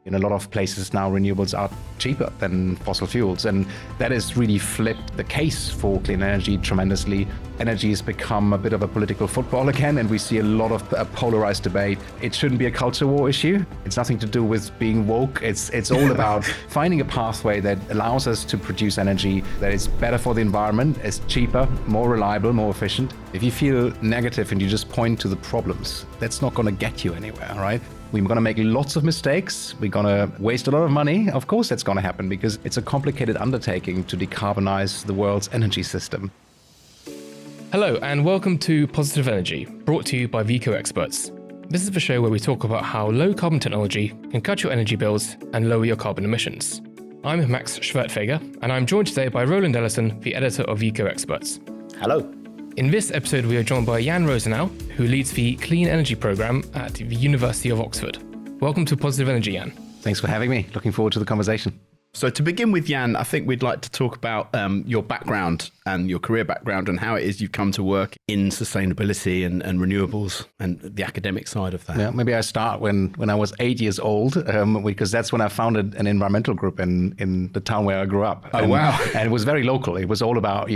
In a lot of places now, renewables are cheaper than fossil fuels, and that has really flipped the case for clean energy tremendously. Energy has become a bit of a political football again, and we see a lot of polarized debate. It shouldn't be a culture war issue. It's nothing to do with being woke. It's all about finding a pathway that allows us to produce energy that is better for the environment, is cheaper, more reliable, more efficient. If you feel negative and you just point to the problems, that's not going to get you anywhere, right? We're going to make lots of mistakes. We're going to waste a lot of money. Of course that's going to happen because it's a complicated undertaking to decarbonize the world's energy system. Hello and welcome to Positive Energy, brought to you by Vico Experts. This is the show where we talk about how low carbon technology can cut your energy bills and lower your carbon emissions. I'm Max Schwertfeger, and I'm joined today by Roland Ellison, the editor of Vico Experts. Hello. In this episode, we are joined by Jan Rosenow, who leads the Clean Energy Programme at the University of Oxford. Welcome to Positive Energy, Jan. Thanks for having me. Looking forward to the conversation. So to begin with, Jan, I think we'd like to talk about your background and your career background and how it is you've come to work in sustainability and renewables and the academic side of that. Yeah, maybe I start when I was 8 years old, because that's when I founded an environmental group in the town where I grew up. Oh, wow. And it was very local. It was all about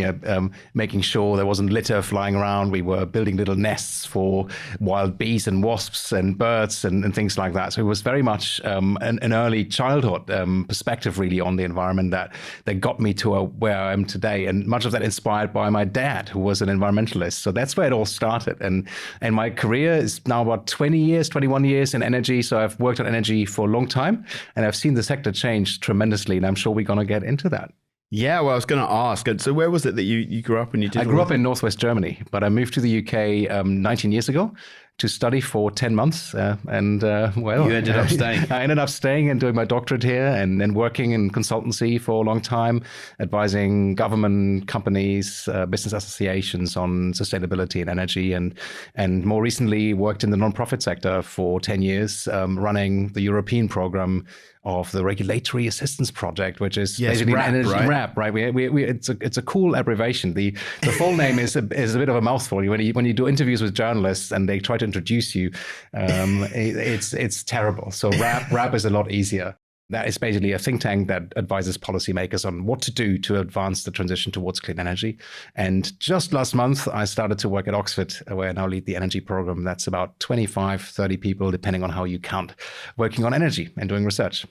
making sure there wasn't litter flying around. We were building little nests for wild bees and wasps and birds and things like that. So it was very much an early childhood perspective really on the environment that got me to where I am today. And much of that inspired by my dad, who was an environmentalist. So that's where it all started. And my career is now about 21 years in energy. So I've worked on energy for a long time and I've seen the sector change tremendously. And I'm sure we're going to get into that. Yeah, well, I was going to ask. So where was it that you grew up and you did? I grew up in Northwest Germany, but I moved to the UK 19 years ago to study for 10 months. You ended up staying. I ended up staying and doing my doctorate here and then working in consultancy for a long time, advising government companies, business associations on sustainability and energy. And more recently worked in the nonprofit sector for 10 years, running the European program of the Regulatory Assistance Project, which is basically RAP, energy right? RAP, right? It's a cool abbreviation. The full name is a bit of a mouthful. When you do interviews with journalists and they try to introduce you, it's terrible. So RAP is a lot easier. That is basically a think tank that advises policymakers on what to do to advance the transition towards clean energy. And just last month, I started to work at Oxford, where I now lead the energy program. That's about 25, 30 people, depending on how you count, working on energy and doing research.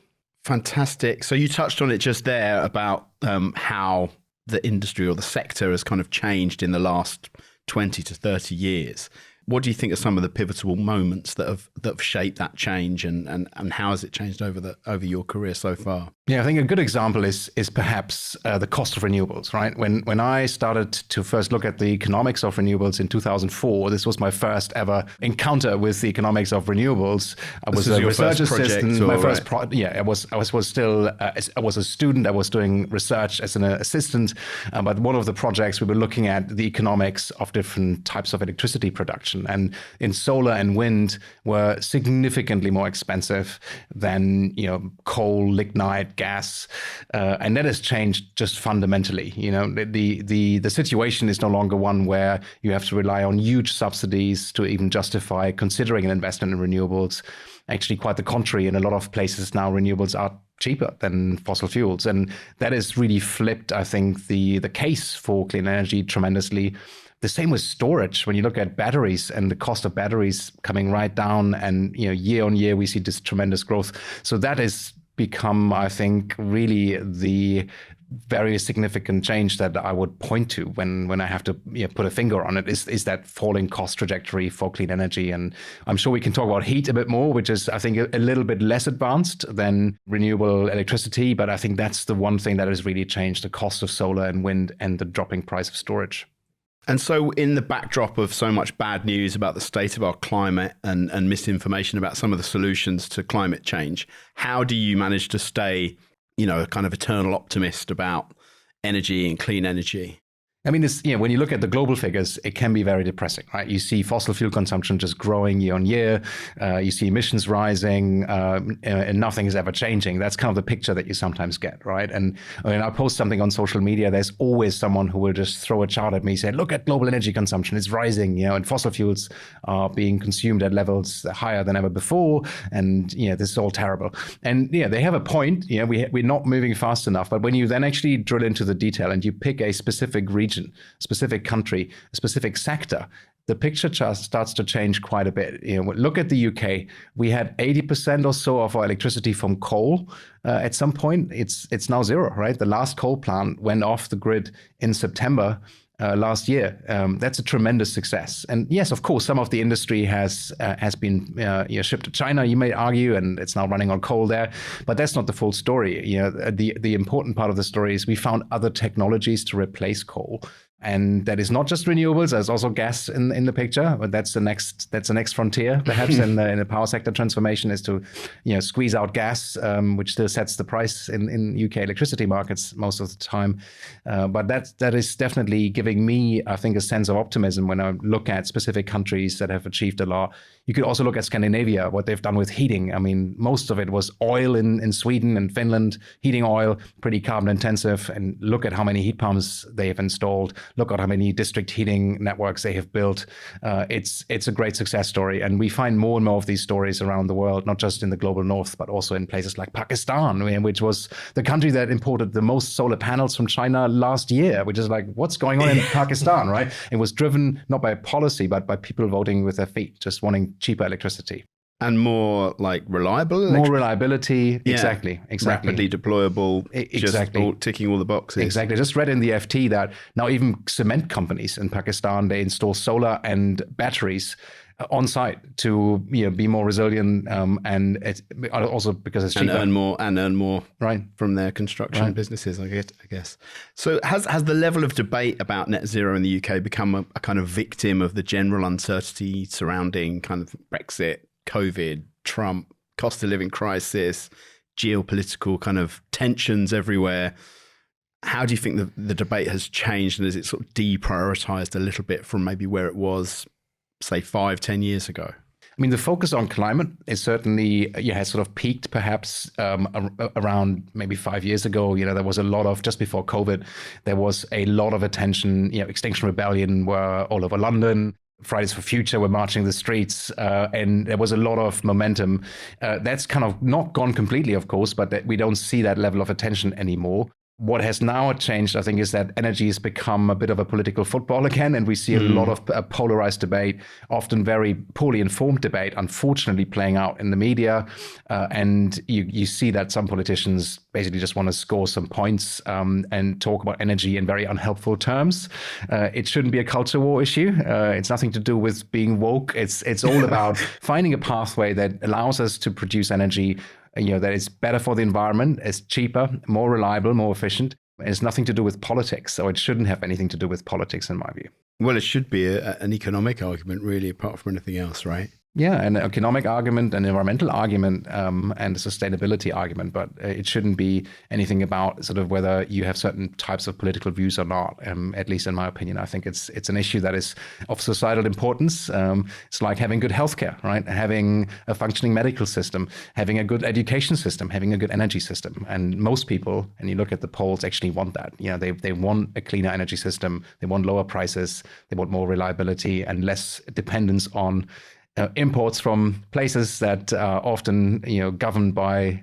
Fantastic. So you touched on it just there about how the industry or the sector has kind of changed in the last 20 to 30 years. What do you think are some of the pivotal moments that have shaped that change, and how has it changed over your career so far? Yeah, I think a good example is perhaps the cost of renewables, right? When I started to first look at the economics of renewables in 2004, this was my first ever encounter with the economics of renewables. I was a research assistant. My first project. Yeah, I was a student. I was doing research as an assistant, but one of the projects we were looking at the economics of different types of electricity production. And in solar and wind were significantly more expensive than coal, lignite, gas, and that has changed just fundamentally. The situation is no longer one where you have to rely on huge subsidies to even justify considering an investment in renewables. Actually, quite the contrary. In a lot of places now, renewables are cheaper than fossil fuels, and that has really flipped, I think, the case for clean energy tremendously. The same with storage. When you look at batteries and the cost of batteries coming right down, and year on year we see this tremendous growth. So that has become, I think, really the very significant change that I would point to when I have to put a finger on it is that falling cost trajectory for clean energy. And I'm sure we can talk about heat a bit more, which is, I think, a little bit less advanced than renewable electricity. But I think that's the one thing that has really changed: the cost of solar and wind and the dropping price of storage. And so in the backdrop of so much bad news about the state of our climate and misinformation about some of the solutions to climate change, how do you manage to stay, a kind of eternal optimist about energy and clean energy? I mean, when you look at the global figures, it can be very depressing, right? You see fossil fuel consumption just growing year on year. You see emissions rising, and nothing is ever changing. That's kind of the picture that you sometimes get, right? And when I post something on social media, there's always someone who will just throw a chart at me, say, "Look at global energy consumption; it's rising, and fossil fuels are being consumed at levels higher than ever before, and this is all terrible." And they have a point. We're not moving fast enough. But when you then actually drill into the detail and you pick a specific region, specific country, a specific sector, the picture starts to change quite a bit. Look at the UK. We had 80% or so of our electricity from coal. At some point, it's now zero, right? The last coal plant went off the grid in September last year. That's a tremendous success. And yes, of course, some of the industry has been shipped to China, you may argue, and it's now running on coal there. But that's not the full story. The important part of the story is we found other technologies to replace coal. And that is not just renewables. There's also gas in the picture, but that's the next frontier, perhaps, in the power sector transformation, is to squeeze out gas, which still sets the price in UK electricity markets most of the time. But that is definitely giving me, I think, a sense of optimism when I look at specific countries that have achieved a lot. You could also look at Scandinavia, what they've done with heating. I mean, most of it was oil in Sweden and Finland, heating oil, pretty carbon intensive. And look at how many heat pumps they have installed. Look at how many district heating networks they have built. It's a great success story. And we find more and more of these stories around the world, not just in the global north, but also in places like Pakistan, which was the country that imported the most solar panels from China last year, which is like, what's going on in Pakistan, right? It was driven not by policy, but by people voting with their feet, just wanting cheaper electricity. And more like reliable? More reliability. Yeah. Exactly. Rapidly deployable. Exactly. Just ticking all the boxes. Exactly. Just read in the FT that now even cement companies in Pakistan, they install solar and batteries on site to be more resilient, and it's also because it's cheaper. And earn more right from their construction businesses, I guess. So has the level of debate about net zero in the UK become a kind of victim of the general uncertainty surrounding kind of Brexit, COVID, Trump, cost of living crisis, geopolitical kind of tensions everywhere? How do you think the debate has changed, and has it sort of deprioritized a little bit from maybe where it was, say, 5-10 years ago? I mean, the focus on climate is certainly has sort of peaked perhaps around maybe 5 years ago. There was a lot of, just before COVID, there was a lot of attention. Extinction Rebellion were all over London. Fridays for Future were marching the streets, and there was a lot of momentum. That's kind of not gone completely, of course, but we don't see that level of attention anymore. What has now changed, I think, is that energy has become a bit of a political football again, and we see a lot of polarized debate, often very poorly informed debate, unfortunately playing out in the media. And you see that some politicians basically just want to score some points and talk about energy in very unhelpful terms. It shouldn't be a culture war issue. It's nothing to do with being woke. It's all about finding a pathway that allows us to produce energy that is better for the environment, is cheaper, more reliable, more efficient. It's nothing to do with politics, so it shouldn't have anything to do with politics, in my view. Well, it should be an economic argument, really, apart from anything else, right? Yeah, an economic argument, an environmental argument, and a sustainability argument, but it shouldn't be anything about sort of whether you have certain types of political views or not. At least in my opinion, I think it's an issue that is of societal importance. It's like having good healthcare, right? Having a functioning medical system, having a good education system, having a good energy system. And most people, and you look at the polls, actually want that. They want a cleaner energy system. They want lower prices. They want more reliability and less dependence on imports from places that are often, governed by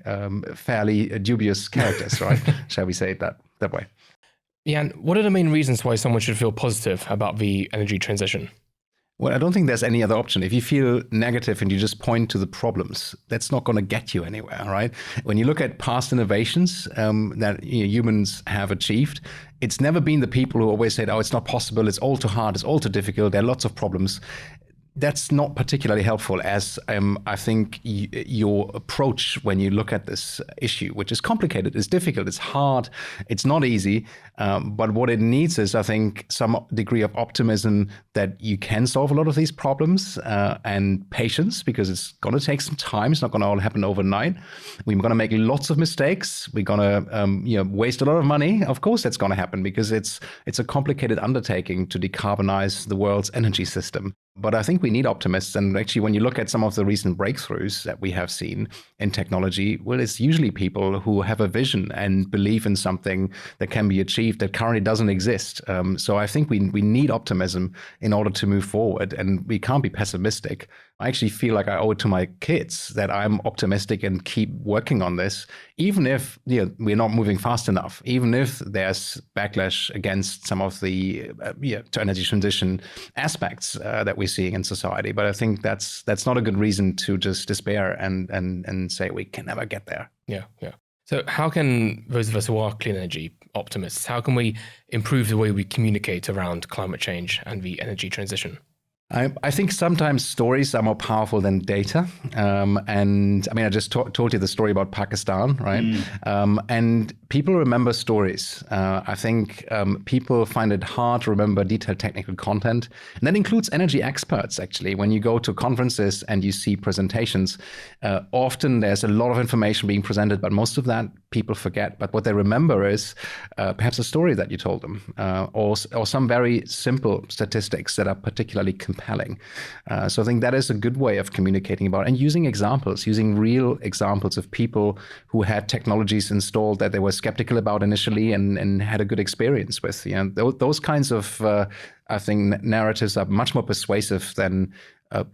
fairly dubious characters, right? Shall we say it that way? Jan, what are the main reasons why someone should feel positive about the energy transition? Well, I don't think there's any other option. If you feel negative and you just point to the problems, that's not going to get you anywhere, right? When you look at past innovations that humans have achieved, it's never been the people who always said, "Oh, it's not possible, it's all too hard, it's all too difficult, there are lots of problems." That's not particularly helpful, as I think your approach when you look at this issue, which is complicated, is difficult, it's hard, it's not easy. But what it needs is, I think, some degree of optimism that you can solve a lot of these problems, and patience, because it's going to take some time. It's not going to all happen overnight. We're going to make lots of mistakes. We're going to waste a lot of money. Of course, that's going to happen because it's a complicated undertaking to decarbonize the world's energy system. But I think we need optimists. And actually, when you look at some of the recent breakthroughs that we have seen in technology, well, it's usually people who have a vision and believe in something that can be achieved that currently doesn't exist. So I think we need optimism in order to move forward, and we can't be pessimistic. I actually feel like I owe it to my kids that I'm optimistic and keep working on this, even if we're not moving fast enough, even if there's backlash against some of the energy transition aspects that we're seeing in society. But I think that's not a good reason to just despair and say we can never get there. Yeah. So how can those of us who are clean energy optimists, how can we improve the way we communicate around climate change and the energy transition? I think sometimes stories are more powerful than data. And I mean, I just told you the story about Pakistan, right? And people remember stories. I think people find it hard to remember detailed technical content. And that includes energy experts, actually. When you go to conferences and you see presentations, often there's a lot of information being presented, but most of that people forget. But what they remember is perhaps a story that you told them, or some very simple statistics that are particularly compelling. So I think that is a good way of communicating about it, and using real examples of people who had technologies installed that they were skeptical about initially and had a good experience with. Those kinds of, I think, narratives are much more persuasive than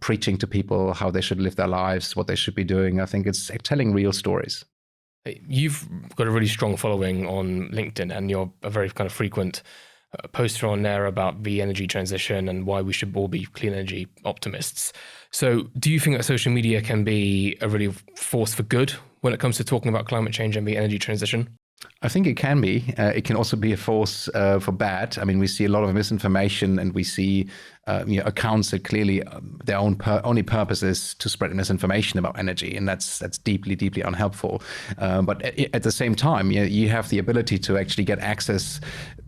preaching to people how they should live their lives, what they should be doing. I think it's telling real stories. You've got a really strong following on LinkedIn, and you're a very kind of frequent poster on there about the energy transition and why we should all be clean energy optimists. So do you think that social media can be a really force for good when it comes to talking about climate change and the energy transition? I think it can be. It can also be a force for bad. I mean, we see a lot of misinformation, and we see accounts that clearly their only purpose is to spread misinformation about energy, and that's deeply, deeply unhelpful. But at the same time, you have the ability to actually get access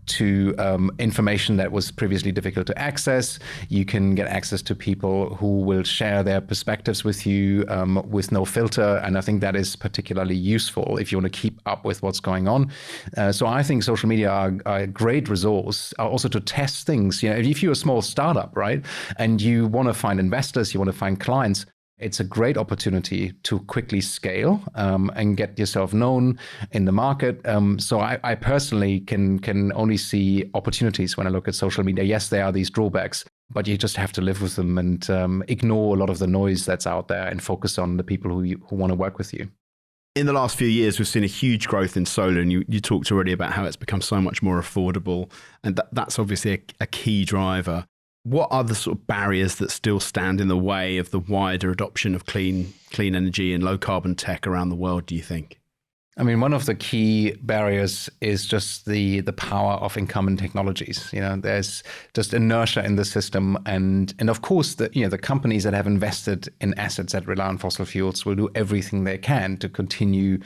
to information that was previously difficult to access. You can get access to people who will share their perspectives with you with no filter, and I think that is particularly useful if you want to keep up with what's going on. So I think social media are a great resource also to test things. If you're a small startup, right, and you want to find investors, you want to find clients, it's a great opportunity to quickly scale and get yourself known in the market. So I personally can only see opportunities when I look at social media. Yes, there are these drawbacks, but you just have to live with them and ignore a lot of the noise that's out there and focus on the people who want to work with you. In the last few years, we've seen a huge growth in solar, and you talked already about how it's become so much more affordable, and that's obviously a key driver. What are the sort of barriers that still stand in the way of the wider adoption of clean energy and low carbon tech around the world, do you think? I mean, one of the key barriers is just the power of incumbent technologies. There's just inertia in the system, and of course the companies that have invested in assets that rely on fossil fuels will do everything they can to continue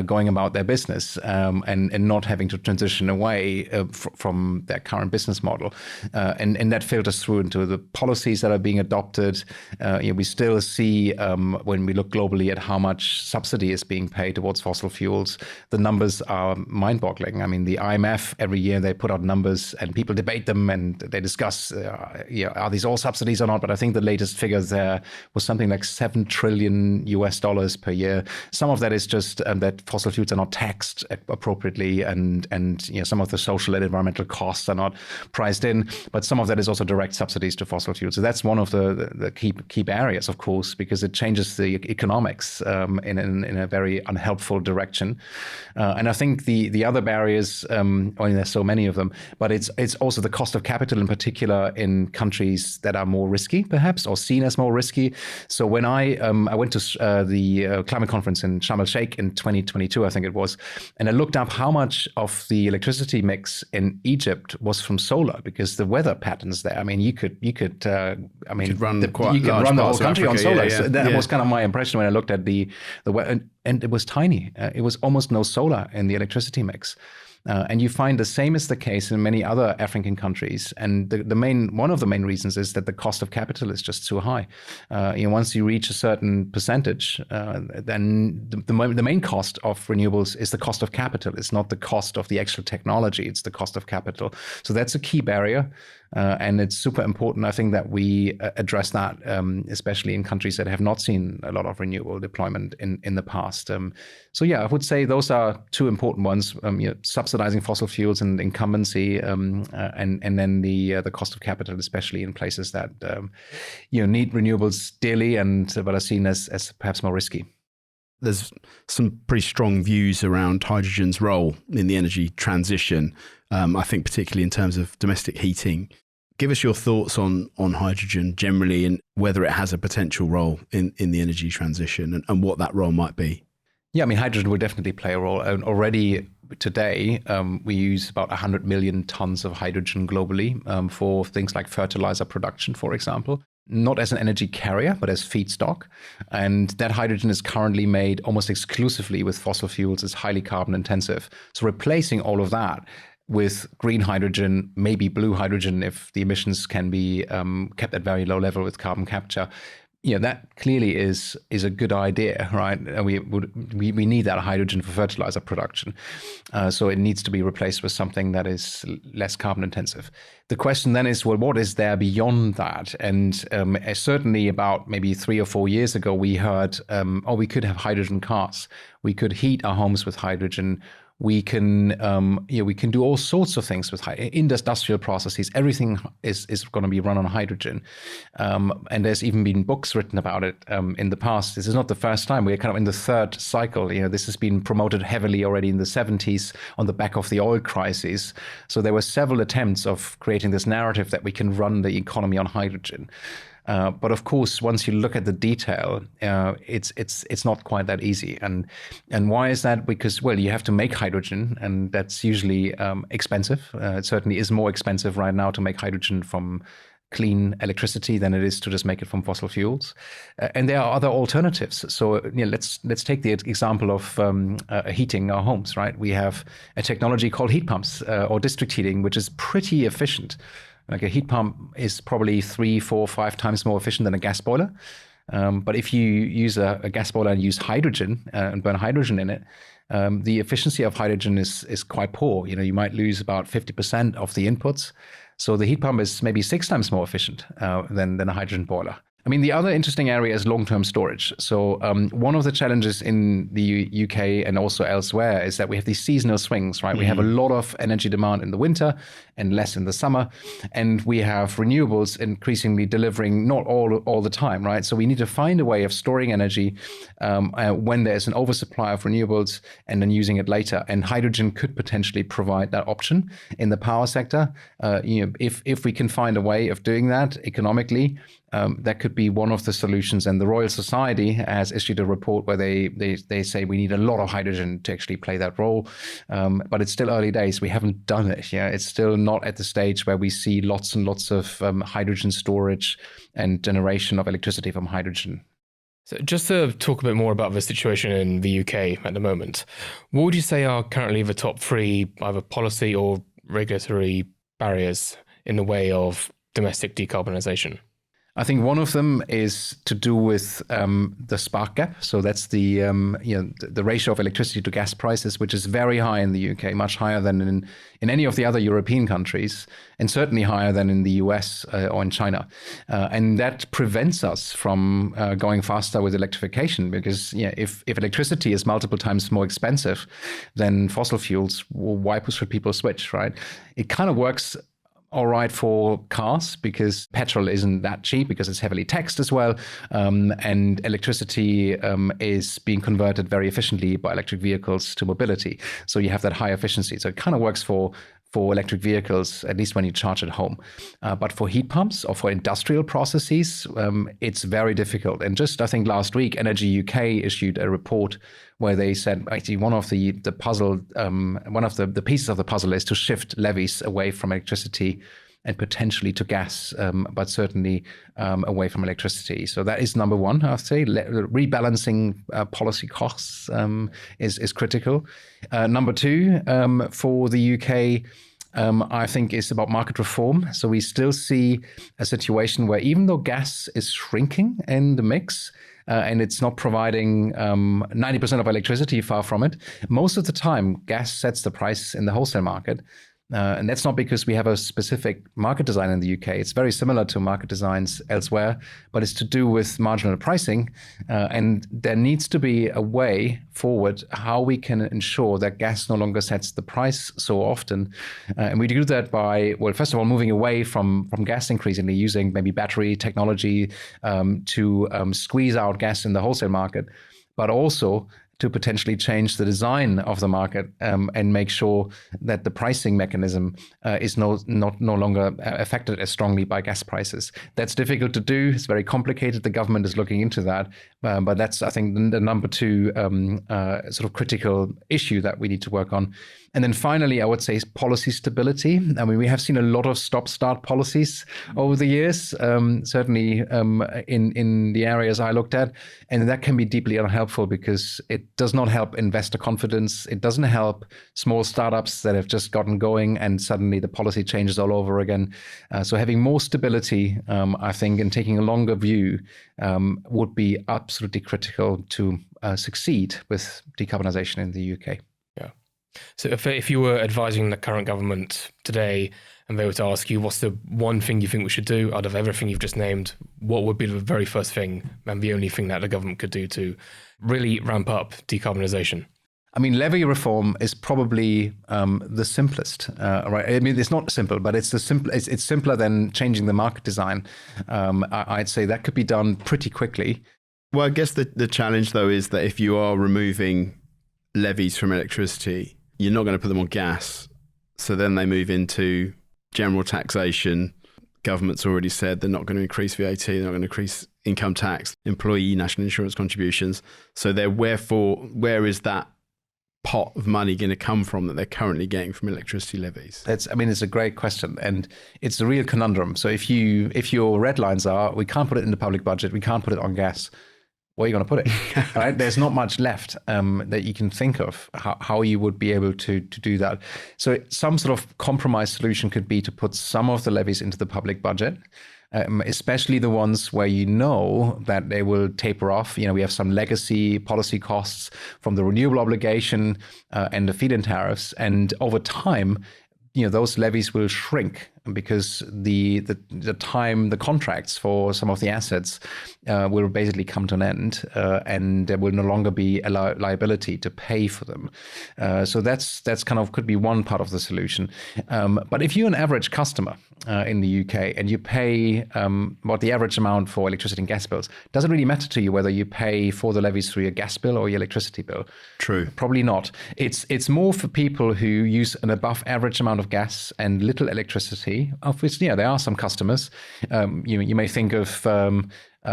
going about their business and not having to transition away from their current business model, and that filters through into the policies that are being adopted. We still see when we look globally at how much subsidy is being paid towards fossil fuels. The numbers are mind-boggling. I mean, the IMF, every year they put out numbers and people debate them and they discuss, are these all subsidies or not? But I think the latest figures there was something like $7 trillion per year. Some of that is just that fossil fuels are not taxed appropriately, and some of the social and environmental costs are not priced in. But some of that is also direct subsidies to fossil fuels. So that's one of the key barriers, of course, because it changes the economics in a very unhelpful direction. direction. And I think the other barriers, there's so many of them, but it's also the cost of capital in particular in countries that are more risky, perhaps, or seen as more risky. So when I went to the climate conference in Sharm el-Sheikh in 2022, I think it was, and I looked up how much of the electricity mix in Egypt was from solar, because the weather patterns there. I mean, you could run the whole country on solar. So that was kind of my impression when I looked at the weather, and it was tiny. It was almost no solar in the electricity mix. And you find the same is the case in many other African countries. And one of the main reasons is that the cost of capital is just too high. Once you reach a certain percentage, then the main cost of renewables is the cost of capital. It's not the cost of the actual technology. It's the cost of capital. So that's a key barrier. And it's super important, I think, that we address that, especially in countries that have not seen a lot of renewable deployment in the past. So yeah, I would say those are two important ones: subsidizing fossil fuels and incumbency, and then the cost of capital, especially in places that need renewables dearly but are seen as perhaps more risky. There's some pretty strong views around hydrogen's role in the energy transition. I think particularly in terms of domestic heating. Give us your thoughts on hydrogen generally and whether it has a potential role in the energy transition and what that role might be. Yeah, I mean, hydrogen will definitely play a role. And already today, we use about 100 million tons of hydrogen globally for things like fertilizer production, for example. Not as an energy carrier, but as feedstock. And that hydrogen is currently made almost exclusively with fossil fuels. It's highly carbon intensive. So replacing all of that with green hydrogen, maybe blue hydrogen, if the emissions can be kept at very low level with carbon capture, that clearly is a good idea, right? We need that hydrogen for fertilizer production. So it needs to be replaced with something that is less carbon intensive. The question then is, well, what is there beyond that? And certainly about maybe 3 or 4 years ago, we heard, we could have hydrogen cars. We could heat our homes with hydrogen. We can do all sorts of things with industrial processes. Everything is going to be run on hydrogen, and there's even been books written about it in the past. This is not the first time. We're kind of in the third cycle. This has been promoted heavily already in the 70s on the back of the oil crisis. So there were several attempts of creating this narrative that we can run the economy on hydrogen. But of course, once you look at the detail, it's not quite that easy. And why is that? Because, well, you have to make hydrogen, and that's usually expensive. It certainly is more expensive right now to make hydrogen from clean electricity than it is to just make it from fossil fuels. And there are other alternatives. So let's take the example of heating our homes, right? We have a technology called heat pumps or district heating, which is pretty efficient. Like a heat pump is probably 3, 4, 5 times more efficient than a gas boiler. But if you use a gas boiler and use hydrogen and burn hydrogen in it, the efficiency of hydrogen is quite poor. You might lose about 50% of the inputs. So the heat pump is maybe 6 times more efficient than a hydrogen boiler. I mean, the other interesting area is long-term storage. So one of the challenges in the UK and also elsewhere is that we have these seasonal swings, right? Mm-hmm. We have a lot of energy demand in the winter and less in the summer. And we have renewables increasingly delivering not all the time, right? So we need to find a way of storing energy when there's an oversupply of renewables and then using it later. And hydrogen could potentially provide that option in the power sector. If we can find a way of doing that economically, that could be one of the solutions. And the Royal Society has issued a report where they say we need a lot of hydrogen to actually play that role. But it's still early days. We haven't done it. Yeah, it's still not at the stage where we see lots and lots of hydrogen storage and generation of electricity from hydrogen. So just to talk a bit more about the situation in the UK at the moment, what would you say are currently the top 3 either policy or regulatory barriers in the way of domestic decarbonisation? I think one of them is to do with the spark gap. So that's the ratio of electricity to gas prices, which is very high in the UK, much higher than in any of the other European countries, and certainly higher than in the US or in China. And that prevents us from going faster with electrification, because if electricity is multiple times more expensive than fossil fuels, why should people switch, right? It kind of works all right for cars because petrol isn't that cheap because it's heavily taxed as well. And electricity is being converted very efficiently by electric vehicles to mobility. So you have that high efficiency. So it kind of works for electric vehicles, at least when you charge at home. But for heat pumps or for industrial processes, it's very difficult. And just, I think last week, Energy UK issued a report where they said actually one of the pieces of the puzzle is to shift levies away from electricity and potentially to gas, but certainly away from electricity. So that is number one, I'd say. Rebalancing policy costs is critical. Number two, for the UK, I think is about market reform. So we still see a situation where even though gas is shrinking in the mix, and it's not providing 90% of electricity, far from it, most of the time gas sets the price in the wholesale market. And that's not because we have a specific market design in the UK. It's very similar to market designs elsewhere, but it's to do with marginal pricing. And there needs to be a way forward how we can ensure that gas no longer sets the price so often. And we do that by, well, first of all, moving away from gas increasingly, using maybe battery technology to squeeze out gas in the wholesale market, but also to potentially change the design of the market and make sure that the pricing mechanism is no longer affected as strongly by gas prices. That's difficult to do. It's very complicated. The government is looking into that. But that's, I think, the number two sort of critical issue that we need to work on. And then finally, I would say is policy stability. I mean, we have seen a lot of stop-start policies over the years, certainly in the areas I looked at. And that can be deeply unhelpful because it does not help investor confidence. It doesn't help small startups that have just gotten going and suddenly the policy changes all over again. So having more stability, I think, and taking a longer view would be absolutely critical to succeed with decarbonisation in the UK. So if you were advising the current government today and they were to ask you what's the one thing you think we should do out of everything you've just named, what would be the very first thing and the only thing that the government could do to really ramp up decarbonisation? I mean, levy reform is probably the simplest, right? I mean, it's not simple, but it's it's simpler than changing the market design. I'd say that could be done pretty quickly. Well, I guess the challenge, though, is that if you are removing levies from electricity, you're not going to put them on gas. So then they move into general taxation. Government's already said they're not going to increase VAT, they're not going to increase income tax, employee national insurance contributions. So where is that pot of money going to come from that they're currently getting from electricity levies? It's a great question, and it's a real conundrum. So if your red lines are, we can't put it in the public budget, we can't put it on gas, where are you going to put it? Right? There's not much left that you can think of how you would be able to do that. So some sort of compromise solution could be to put some of the levies into the public budget, especially the ones where you know that they will taper off. You know, we have some legacy policy costs from the renewable obligation and the feed-in tariffs, and over time, you know, those levies will shrink because the contracts for some of the assets will basically come to an end, and there will no longer be a liability to pay for them. So that's kind of could be one part of the solution. But if you're an average customer in the UK and you pay what the average amount for electricity and gas bills, doesn't really matter to you whether you pay for the levies through your gas bill or your electricity bill. True. Probably not. It's more for people who use an above average amount of gas and little electricity. Of which, yeah, there are some customers. You may think of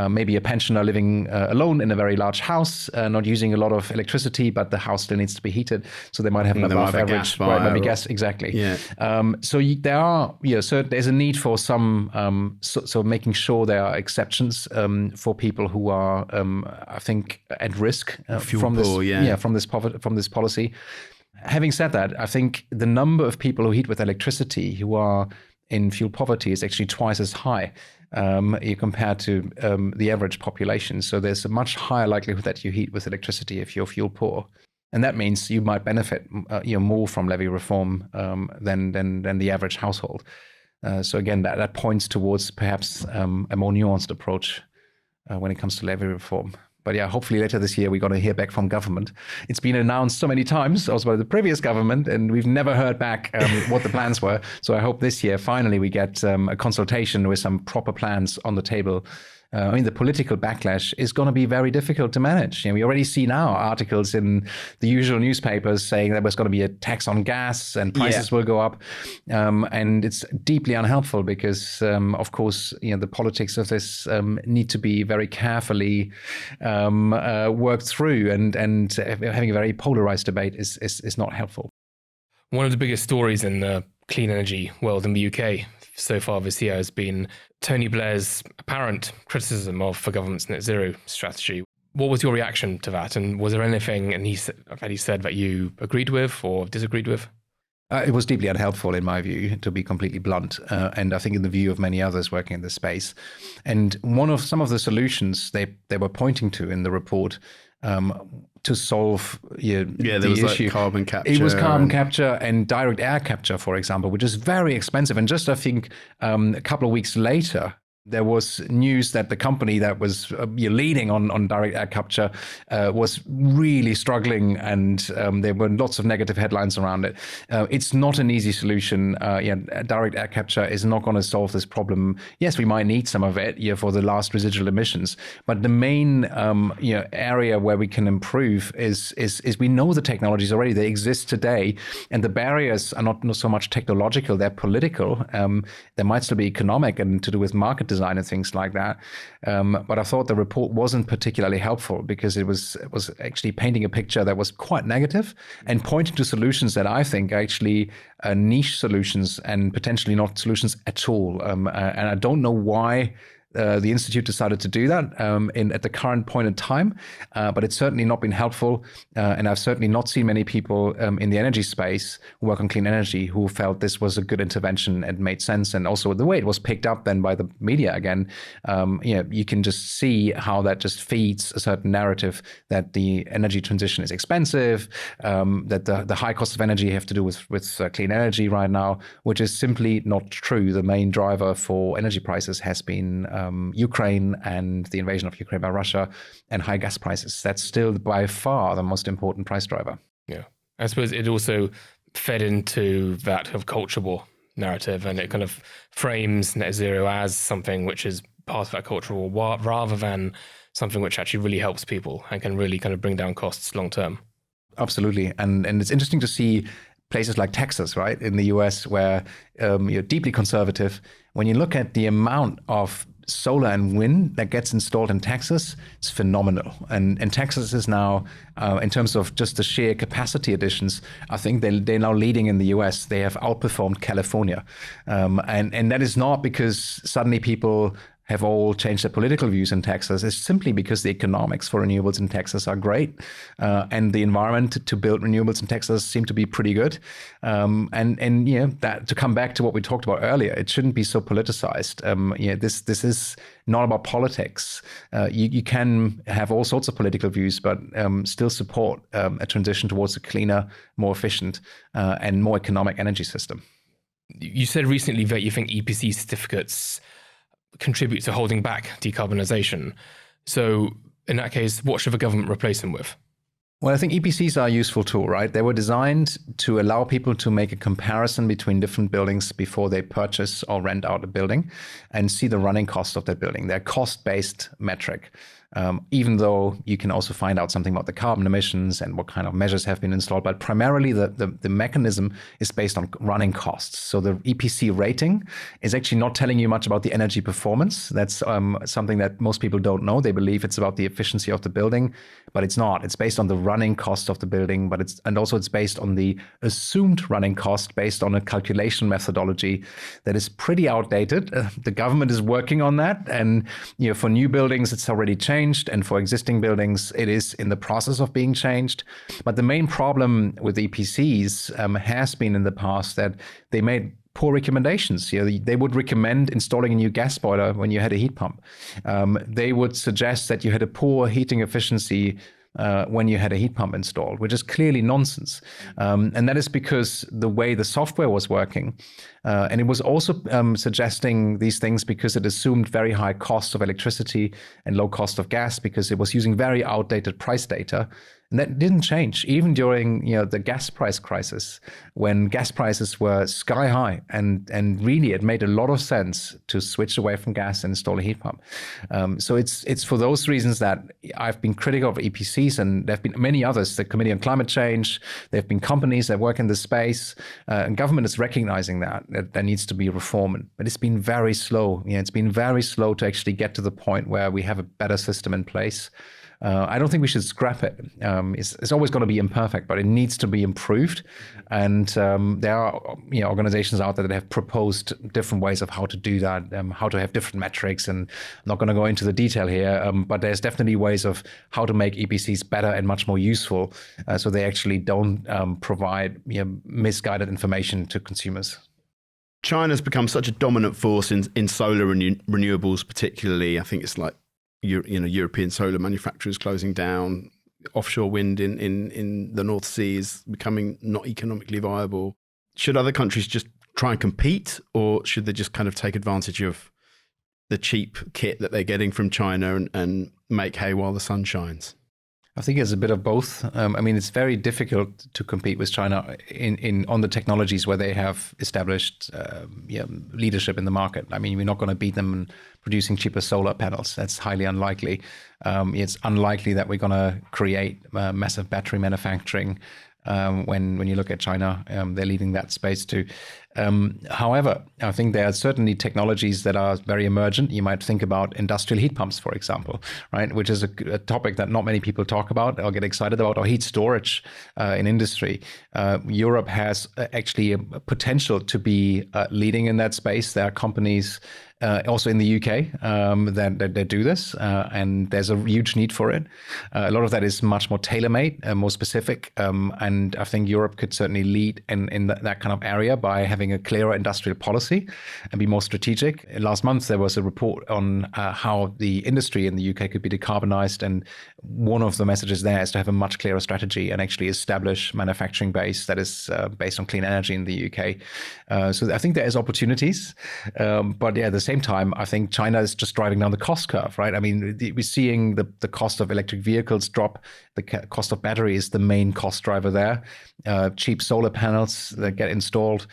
maybe a pensioner living alone in a very large house, not using a lot of electricity, but the house still needs to be heated. So they might have an above average, right? Maybe gas, exactly. Yeah. There's a need for some, so making sure there are exceptions for people who are, I think, at risk from this policy. Having said that, I think the number of people who heat with electricity who are in fuel poverty is actually twice as high compared to the average population. So there's a much higher likelihood that you heat with electricity if you're fuel poor. And that means you might benefit more from levy reform than the average household. So again, that points towards perhaps a more nuanced approach when it comes to levy reform. But yeah, hopefully later this year, we're going to hear back from government. It's been announced so many times, also by the previous government, and we've never heard back what the plans were. So I hope this year, finally, we get a consultation with some proper plans on the table. The political backlash is going to be very difficult to manage. We already see now articles in the usual newspapers saying that there's going to be a tax on gas and prices will go up. And it's deeply unhelpful because, of course, the politics of this need to be very carefully worked through, and having a very polarized debate is not helpful. One of the biggest stories in the clean energy world in the UK so far this year has been Tony Blair's apparent criticism of the government's net zero strategy. What was your reaction to that? And was there anything he said that you agreed with or disagreed with? It was deeply unhelpful, in my view, to be completely blunt, and I think in the view of many others working in this space. And some of the solutions they were pointing to in the report to solve the issue. Like carbon capture. It was carbon capture and direct air capture, for example, which is very expensive. And just, I think, a couple of weeks later, there was news that the company that was leading on direct air capture was really struggling, and there were lots of negative headlines around it. It's not an easy solution. Direct air capture is not going to solve this problem. Yes, we might need some of it for the last residual emissions, but the main area where we can improve is we know the technologies already. They exist today, and the barriers are not so much technological, they're political. They might still be economic and to do with market design and things like that. But I thought the report wasn't particularly helpful because it was actually painting a picture that was quite negative and pointing to solutions that I think are actually niche solutions and potentially not solutions at all. And I don't know why the Institute decided to do that at the current point in time, but it's certainly not been helpful. And I've certainly not seen many people in the energy space who work on clean energy who felt this was a good intervention and made sense. And also the way it was picked up then by the media again, you can just see how that just feeds a certain narrative that the energy transition is expensive, that the high cost of energy have to do with clean energy right now, which is simply not true. The main driver for energy prices has been Ukraine and the invasion of Ukraine by Russia and high gas prices. That's still by far the most important price driver. Yeah. I suppose it also fed into that of culture war narrative, and it kind of frames net zero as something which is part of that cultural war rather than something which actually really helps people and can really kind of bring down costs long term. Absolutely. And it's interesting to see places like Texas, right, in the US, where you're deeply conservative. When you look at the amount of solar and wind that gets installed in Texas, it's phenomenal. And Texas is now, in terms of just the sheer capacity additions, I think they're now leading in the US. They have outperformed California. And that is not because suddenly people have all changed their political views in Texas. It's simply because the economics for renewables in Texas are great, and the environment to build renewables in Texas seem to be pretty good. And that to come back to what we talked about earlier, it shouldn't be so politicized. This is not about politics. You can have all sorts of political views, but still support a transition towards a cleaner, more efficient, and more economic energy system. You said recently that you think EPC certificates contribute to holding back decarbonisation. So in that case, what should the government replace them with? Well, I think EPCs are a useful tool, right? They were designed to allow people to make a comparison between different buildings before they purchase or rent out a building and see the running cost of that building. They're a cost-based metric. Even though you can also find out something about the carbon emissions and what kind of measures have been installed, but primarily the mechanism is based on running costs. So the EPC rating is actually not telling you much about the energy performance. That's something that most people don't know. They believe it's about the efficiency of the building, but it's not. It's based on the running cost of the building, but it's based on the assumed running cost based on a calculation methodology that is pretty outdated. The government is working on that, and for new buildings it's already changed. And for existing buildings, it is in the process of being changed. But the main problem with EPCs has been in the past that they made poor recommendations. They would recommend installing a new gas boiler when you had a heat pump. They would suggest that you had a poor heating efficiency when you had a heat pump installed, which is clearly nonsense. And that is because the way the software was working, and it was also suggesting these things because it assumed very high costs of electricity and low cost of gas because it was using very outdated price data. And that didn't change even during the gas price crisis, when gas prices were sky high, and really it made a lot of sense to switch away from gas and install a heat pump. So it's for those reasons that I've been critical of EPCs, and there have been many others. The Committee on Climate Change, there have been companies that work in this space, and government is recognizing that there needs to be reform. But it's been very slow. It's been very slow to actually get to the point where we have a better system in place. I don't think we should scrap it. It's always going to be imperfect, but it needs to be improved. And there are organizations out there that have proposed different ways of how to do that, how to have different metrics. And I'm not going to go into the detail here, but there's definitely ways of how to make EPCs better and much more useful, so they actually don't provide misguided information to consumers. China's become such a dominant force in solar and renewables, particularly. I think it's like European solar manufacturers closing down, offshore wind in the North Sea is becoming not economically viable. Should other countries just try and compete, or should they just kind of take advantage of the cheap kit that they're getting from China and make hay while the sun shines? I think it's a bit of both. It's very difficult to compete with China on the technologies where they have established leadership in the market. We're not going to beat them in producing cheaper solar panels. That's highly unlikely. It's unlikely that we're going to create massive battery manufacturing. When you look at China, they're leading that space too. However, I think there are certainly technologies that are very emergent. You might think about industrial heat pumps, for example, right? Which is a topic that not many people talk about or get excited about, or heat storage in industry. Europe has actually a potential to be leading in that space. There are companies also in the UK that do this, and there's a huge need for it. A lot of that is much more tailor-made, more specific, and I think Europe could certainly lead in that kind of area by having a clearer industrial policy and be more strategic. Last month, there was a report on how the industry in the UK could be decarbonized, and one of the messages there is to have a much clearer strategy and actually establish manufacturing base that is based on clean energy in the UK. So I think there is opportunities, but at the same time, I think China is just driving down the cost curve, right? We're seeing the cost of electric vehicles drop. The cost of battery is the main cost driver there. Cheap solar panels that get installed.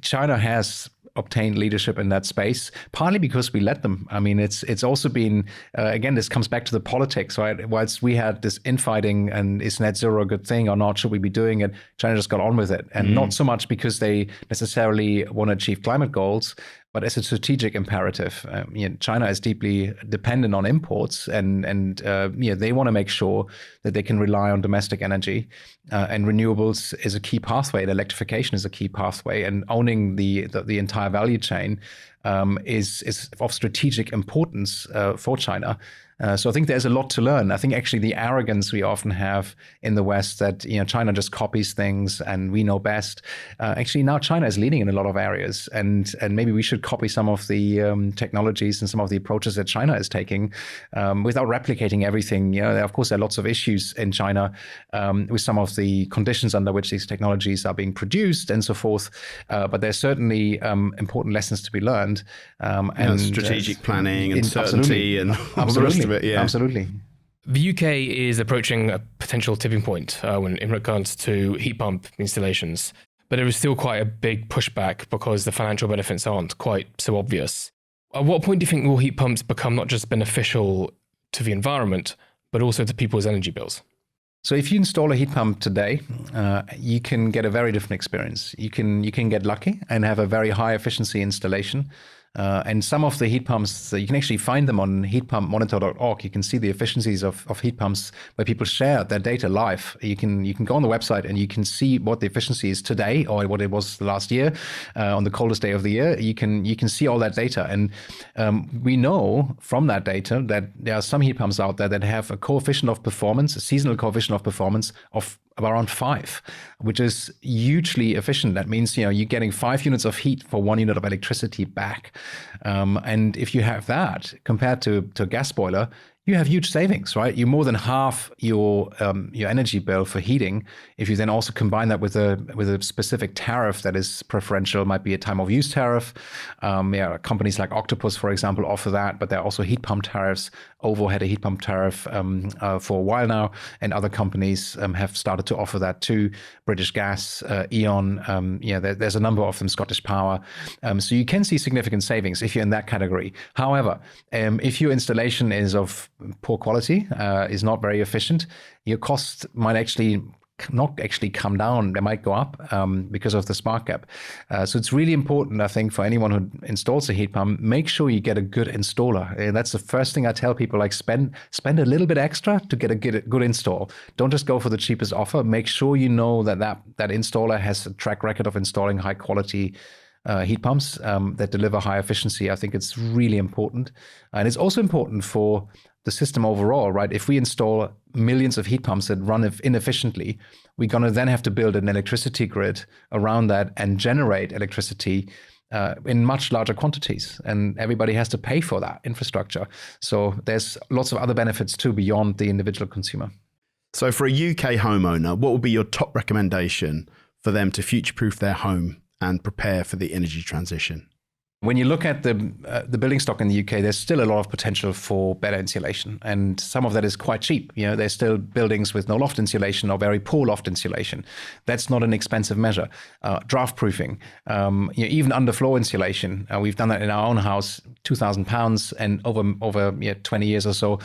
China has obtained leadership in that space, partly because we let them. It's also been, again, this comes back to the politics, right? Whilst we had this infighting and is net zero a good thing or not, should we be doing it? China just got on with it. And not so much because they necessarily want to achieve climate goals, but as a strategic imperative. China is deeply dependent on imports, and they want to make sure that they can rely on domestic energy, and renewables is a key pathway, and electrification is a key pathway, and owning the entire value chain is of strategic importance for China. So I think there's a lot to learn. I think actually the arrogance we often have in the West that China just copies things and we know best. Actually, now China is leading in a lot of areas, and maybe we should copy some of the technologies and some of the approaches that China is taking without replicating everything. Of course, there are lots of issues in China with some of the conditions under which these technologies are being produced and so forth. But there's certainly important lessons to be learned. And strategic planning and certainty and all the rest of it. Yeah. Absolutely. The UK is approaching a potential tipping point in regards to heat pump installations, but there is still quite a big pushback because the financial benefits aren't quite so obvious. At what point do you think will heat pumps become not just beneficial to the environment, but also to people's energy bills? So if you install a heat pump today, you can get a very different experience. You can get lucky and have a very high efficiency installation. And some of the heat pumps, you can actually find them on heatpumpmonitor.org. You can see the efficiencies of heat pumps where people share their data live. You can go on the website and you can see what the efficiency is today or what it was last year on the coldest day of the year. You can see all that data. And we know from that data that there are some heat pumps out there that have a coefficient of performance, a seasonal coefficient of performance of around 5, which is hugely efficient. That means, you're getting 5 units of heat for 1 unit of electricity back. And if you have that compared to a gas boiler, you have huge savings, right? You more than half your energy bill for heating. If you then also combine that with a specific tariff that is preferential, might be a time of use tariff. Companies like Octopus, for example, offer that, but there are also heat pump tariffs. OVO had a heat pump tariff for a while now, and other companies have started to offer that too. British Gas, E.ON, there's a number of them, Scottish Power. So you can see significant savings if you're in that category. However, if your installation is of poor quality, is not very efficient, your costs might not actually come down. They might go up because of the spark gap. So it's really important, I think, for anyone who installs a heat pump, make sure you get a good installer. And that's the first thing I tell people, like spend a little bit extra to get a good install. Don't just go for the cheapest offer. Make sure you know that installer has a track record of installing high quality heat pumps that deliver high efficiency. I think it's really important. And it's also important for the system overall, right? If we install millions of heat pumps that run inefficiently, we're going to then have to build an electricity grid around that and generate electricity in much larger quantities. And everybody has to pay for that infrastructure. So there's lots of other benefits too beyond the individual consumer. So for a UK homeowner, what would be your top recommendation for them to future-proof their home and prepare for the energy transition? When you look at the building stock in the UK, there's still a lot of potential for better insulation, and some of that is quite cheap. There's still buildings with no loft insulation or very poor loft insulation. That's not an expensive measure. Draft proofing, even underfloor insulation. We've done that in our own house, £2,000, and over 20 years or so,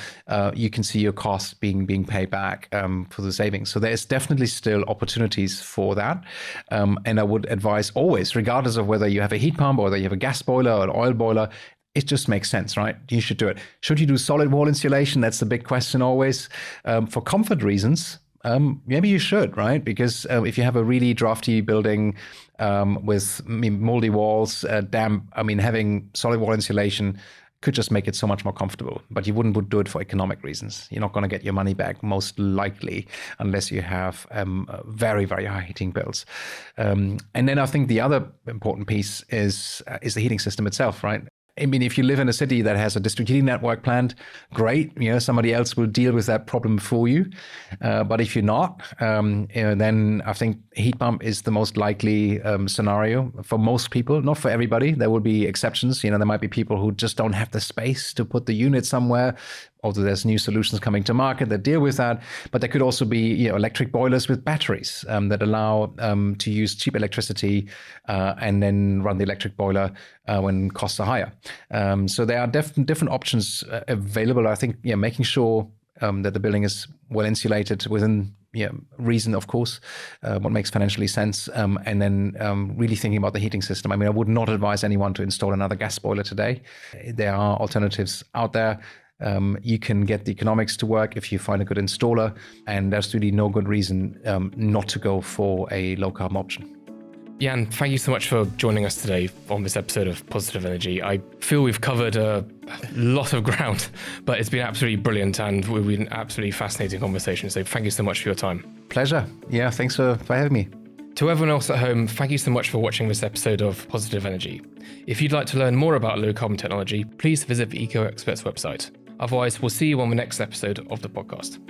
you can see your costs being paid back for the savings. So there's definitely still opportunities for that, and I would advise always, regardless of whether you have a heat pump or whether you have a gas boiler or an oil boiler, it just makes sense, right? You should do it. Should you do solid wall insulation? That's the big question always. For comfort reasons, maybe you should, right? Because if you have a really drafty building with moldy walls, damp, having solid wall insulation could just make it so much more comfortable. But you wouldn't do it for economic reasons. You're not going to get your money back, most likely, unless you have very, very high heating bills. And then I think the other important piece is the heating system itself, right? If you live in a city that has a district heating network planned, great. Somebody else will deal with that problem for you. But if you're not, then I think heat pump is the most likely scenario for most people. Not for everybody. There will be exceptions. There might be people who just don't have the space to put the unit somewhere. Although there's new solutions coming to market that deal with that. But there could also be electric boilers with batteries that allow to use cheap electricity and then run the electric boiler when costs are higher. So there are different options available. I think making sure that the building is well insulated within reason, of course, what makes financially sense, and then really thinking about the heating system. I would not advise anyone to install another gas boiler today. There are alternatives out there. You can get the economics to work if you find a good installer, and there's really no good reason not to go for a low carbon option. Jan, thank you so much for joining us today on this episode of Positive Energy. I feel we've covered a lot of ground, but it's been absolutely brilliant and we've been an absolutely fascinating conversation. So thank you so much for your time. Pleasure. Yeah, thanks for having me. To everyone else at home, thank you so much for watching this episode of Positive Energy. If you'd like to learn more about low carbon technology, please visit the Eco Experts website. Otherwise, we'll see you on the next episode of the podcast.